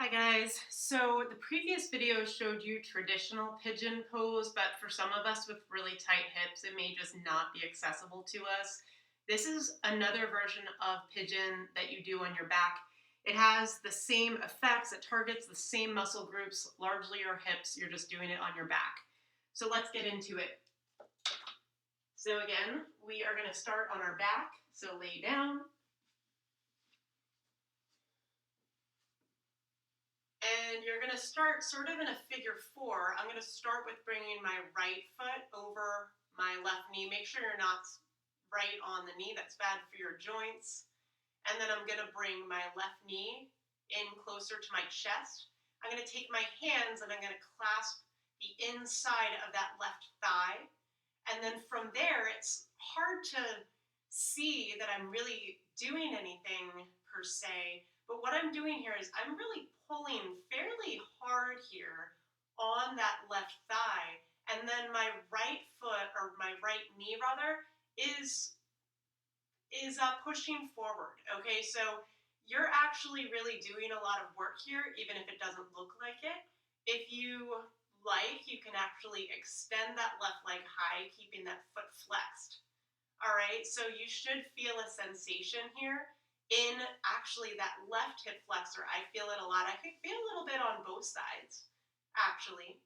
Hi guys, so the previous video showed you traditional pigeon pose, but for some of us with really tight hips, it may just not be accessible to us. This is another version of pigeon that you do on your back. It has the same effects, it targets the same muscle groups, largely your hips, you're just doing it on your back. So let's get into it. So again, we are going to start on our back, so lay down. And you're going to start sort of in a figure four. I'm going to start with bringing my right foot over my left knee. Make sure you're not right on the knee. That's bad for your joints. And then I'm going to bring my left knee in closer to my chest. I'm going to take my hands and I'm going to clasp the inside of that left thigh. And then from there, it's hard to see that I'm really doing anything per se. But what I'm doing here is I'm really pulling fairly hard here on that left thigh. And then my right foot, or my right knee rather, is pushing forward. Okay, so you're actually really doing a lot of work here, even if it doesn't look like it. If you like, you can actually extend that left leg high, keeping that foot flexed. All right, so you should feel a sensation here in actually that left hip flexor. I feel it a lot. I could feel a little bit on both sides, actually.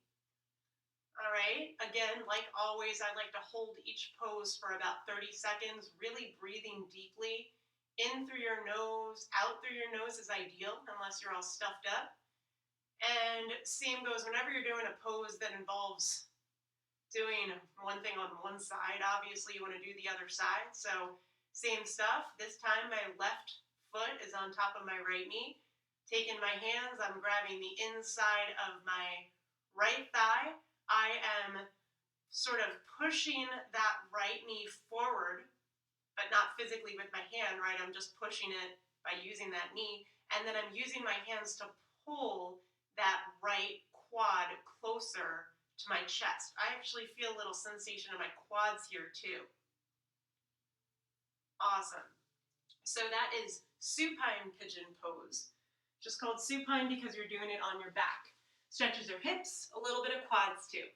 All right, again, like always, I like to hold each pose for about 30 seconds, really breathing deeply. In through your nose, out through your nose is ideal, unless you're all stuffed up. And same goes whenever you're doing a pose that involves doing one thing on one side, obviously you want to do the other side. So same stuff. This time my left foot is on top of my right knee. Taking my hands, I'm grabbing the inside of my right thigh. I am sort of pushing that right knee forward, but not physically with my hand, right? I'm just pushing it by using that knee. And then I'm using my hands to pull that right quad closer to my chest. I actually feel a little sensation in my quads here too. Awesome. So that is supine pigeon pose. Just called supine because you're doing it on your back. Stretches your hips, a little bit of quads too.